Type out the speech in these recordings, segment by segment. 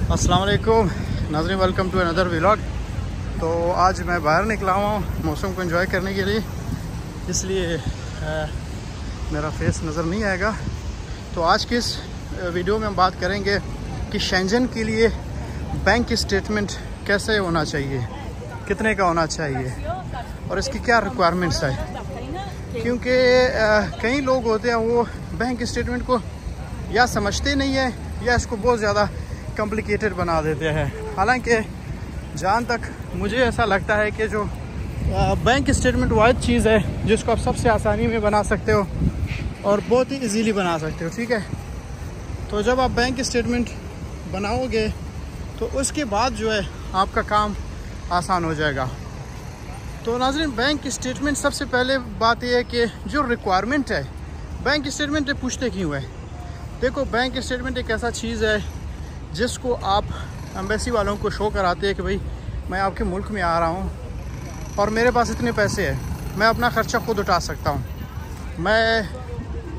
अस्सलाम वालेकुम नाज़रीन, वेलकम टू अनदर व्लॉग। तो आज मैं बाहर निकला हुआ हूँ मौसम को एंजॉय करने के लिए, इसलिए मेरा फेस नज़र नहीं आएगा। तो आज की इस वीडियो में हम बात करेंगे कि शेंजन के लिए बैंक स्टेटमेंट कैसे होना चाहिए, कितने का होना चाहिए और इसकी क्या रिक्वायरमेंट्स है। क्योंकि कई लोग होते हैं वो बैंक स्टेटमेंट को या समझते नहीं है या इसको बहुत ज़्यादा कॉम्प्लिकेटेड बना देते हैं। हालांकि जहाँ तक मुझे ऐसा लगता है कि जो बैंक स्टेटमेंट वाइज चीज़ है जिसको आप सबसे आसानी में बना सकते हो और बहुत ही इजीली बना सकते हो, ठीक है। तो जब आप बैंक स्टेटमेंट बनाओगे तो उसके बाद जो है आपका काम आसान हो जाएगा। तो नाज़रीन, बैंक स्टेटमेंट सबसे पहले बात यह है कि जो रिक्वायरमेंट है बैंक स्टेटमेंट पूछते क्यों है। देखो, बैंक स्टेटमेंट एक ऐसा चीज़ है जिसको आप एम्बेसी वालों को शो कराते हैं कि भाई मैं आपके मुल्क में आ रहा हूँ और मेरे पास इतने पैसे हैं, मैं अपना ख़र्चा खुद उठा सकता हूँ, मैं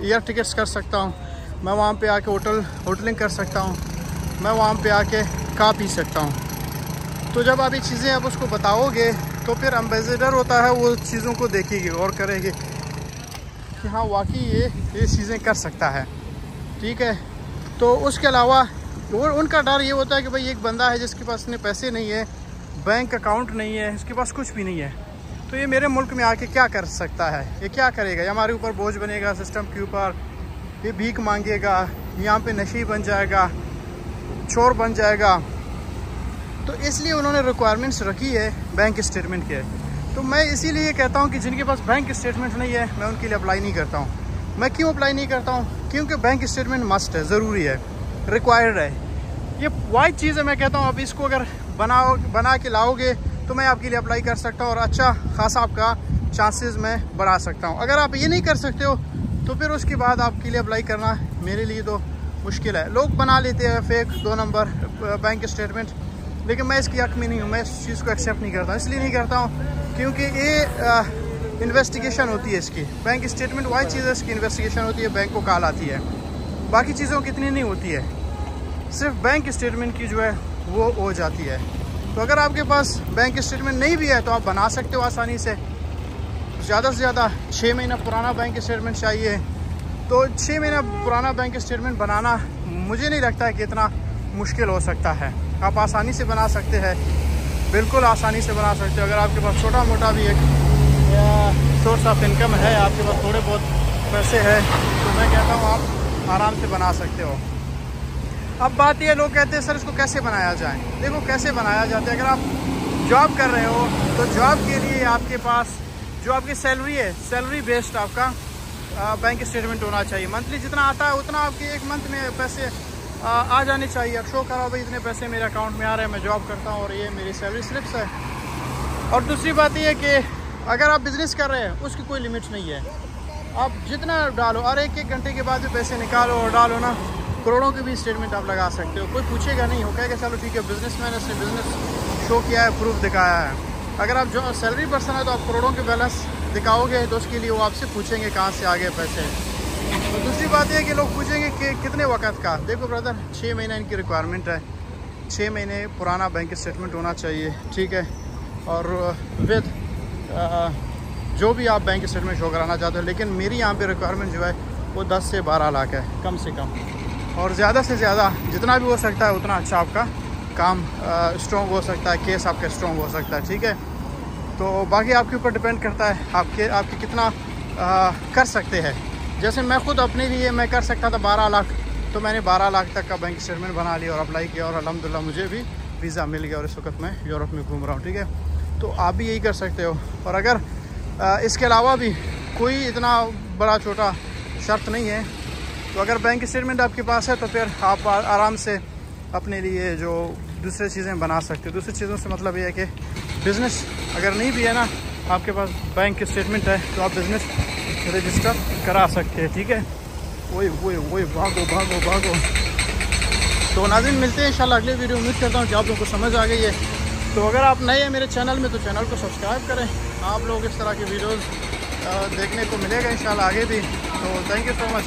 एयर टिकट्स कर सकता हूँ, मैं वहाँ पे आके होटलिंग कर सकता हूँ, मैं वहाँ पे आके खा पी सकता हूँ। तो जब आप ये चीज़ें आप उसको बताओगे तो फिर एम्बेसडर होता है वो चीज़ों को देखेगी और करेगी कि हाँ वाकई ये चीज़ें कर सकता है, ठीक है। तो उसके अलावा उनका डर ये होता है कि भाई एक बंदा है जिसके पास इतने पैसे नहीं है, बैंक अकाउंट नहीं है, इसके पास कुछ भी नहीं है, तो ये मेरे मुल्क में आके क्या कर सकता है, ये क्या करेगा, ये हमारे ऊपर बोझ बनेगा सिस्टम के ऊपर, ये भीख मांगेगा, यहाँ पे नशे बन जाएगा, चोर बन जाएगा। तो इसलिए उन्होंने रिक्वायरमेंट्स रखी है बैंक स्टेटमेंट के। तो मैं इसीलिए कहता हूँ कि जिनके पास बैंक स्टेटमेंट नहीं है मैं उनके लिए अप्लाई नहीं करता हूँ। मैं क्यों अप्लाई नहीं करता हूँ? क्योंकि बैंक स्टेटमेंट मस्ट है, ज़रूरी है, रिक्वायर्ड है, ये वाइड चीज़ है। मैं कहता हूँ आप इसको अगर बना के लाओगे तो मैं आपके लिए अप्लाई कर सकता हूँ और अच्छा खासा आपका चांसेस मैं बढ़ा सकता हूँ। अगर आप ये नहीं कर सकते हो तो फिर उसके बाद आपके लिए अप्लाई करना मेरे लिए तो मुश्किल है। लोग बना लेते हैं फेक 2 नंबर बैंक स्टेटमेंट, लेकिन मैं इसकी हक में नहीं हूँ, मैं इस चीज़ को एक्सेप्ट नहीं करता। इसलिए नहीं करता हूँ क्योंकि ये इन्वेस्टिगेशन होती है इसकी, बैंक स्टेटमेंट वाइड चीज़ है, इसकी इन्वेस्टिगेशन होती है, बैंक को कॉल आती है, बाकी चीज़ों की इतनी नहीं होती है, सिर्फ बैंक स्टेटमेंट की जो है वो हो जाती है। तो अगर आपके पास बैंक स्टेटमेंट नहीं भी है तो आप बना सकते हो आसानी से। ज़्यादा से ज़्यादा 6 महीना पुराना बैंक स्टेटमेंट चाहिए, तो 6 महीना पुराना बैंक स्टेटमेंट बनाना मुझे नहीं लगता है कि इतना मुश्किल हो सकता है। आप आसानी से बना सकते हैं, बिल्कुल आसानी से बना सकते हो। अगर आपके पास छोटा मोटा भी एक सोर्स ऑफ इनकम है, आपके पास थोड़े बहुत पैसे हैं, तो मैं कहता हूँ आप आराम से बना सकते हो। अब बात ये, लोग कहते हैं सर इसको कैसे बनाया जाए। देखो कैसे बनाया जाता है, अगर आप जॉब कर रहे हो तो जॉब के लिए आपके पास जो आपकी सैलरी है, सैलरी बेस्ड आपका बैंक स्टेटमेंट होना चाहिए। मंथली जितना आता है उतना आपके एक मंथ में पैसे आ जाने चाहिए। अब शो करो भाई इतने पैसे मेरे अकाउंट में आ रहे हैं, मैं जॉब करता हूँ और ये मेरी सैलरी स्लिप्स है। और दूसरी बात ये है कि अगर आप बिज़नेस कर रहे हैं उसकी कोई लिमिट नहीं है, आप जितना डालो और एक घंटे के बाद भी पैसे निकालो और डालो ना, करोड़ों की भी स्टेटमेंट आप लगा सकते हो, कोई पूछेगा नहीं, हो कहेगा चलो ठीक है बिजनेसमैन इसने बिजनेस शो किया है, प्रूफ दिखाया है। अगर आप जो सैलरी पर्सन है तो आप करोड़ों के बैलेंस दिखाओगे तो उसके लिए वो आपसे पूछेंगे कहाँ से आ गए पैसे। तो दूसरी बात यह है कि लोग पूछेंगे कि कितने वक्त का। देखो ब्रदर, 6 महीना इनकी रिक्वायरमेंट है, 6 महीने पुराना बैंक स्टेटमेंट होना चाहिए, ठीक है। और विद जो भी आप बैंक स्टेटमेंट शो कराना चाहते हो, लेकिन मेरी यहाँ पे रिक्वायरमेंट जो है वो 10 से 12 लाख है कम से कम, और ज़्यादा से ज़्यादा जितना भी हो सकता है उतना अच्छा आपका काम स्ट्रॉन्ग हो सकता है, केस आपका स्ट्रॉन्ग हो सकता है, ठीक है। तो बाकी आपके ऊपर डिपेंड करता है आपके कितना कर सकते हैं। जैसे मैं खुद अपने लिए मैं कर सकता था 12 लाख, तो मैंने 12 लाख तक का बैंक स्टेटमेंट बना लिया और अप्लाई किया और अल्हम्दुलिल्लाह मुझे भी वीज़ा मिल गया और इस वक्त मैं यूरोप में घूम रहा हूँ, ठीक है। तो आप भी यही कर सकते हो। और अगर इसके अलावा भी कोई इतना बड़ा छोटा शर्त नहीं है, तो अगर बैंक स्टेटमेंट आपके पास है तो फिर आप आराम से अपने लिए जो दूसरी चीज़ें बना सकते हो। दूसरी चीज़ों से मतलब ये है कि बिज़नेस अगर नहीं भी है ना, आपके पास बैंक स्टेटमेंट है तो आप बिज़नेस रजिस्टर करा सकते हैं, ठीक है। वही भागो। तो नाज़रीन, मिलते हैं इंशाल्लाह अगले वीडियो। उम्मीद करता हूँ कि आप लोगों को समझ आ गई है। तो अगर आप नए हैं मेरे चैनल में तो चैनल को सब्सक्राइब करें, आप लोग इस तरह की वीडियोज़ देखने को मिलेगा इंशाल्लाह आगे भी। तो थैंक यू सो मच।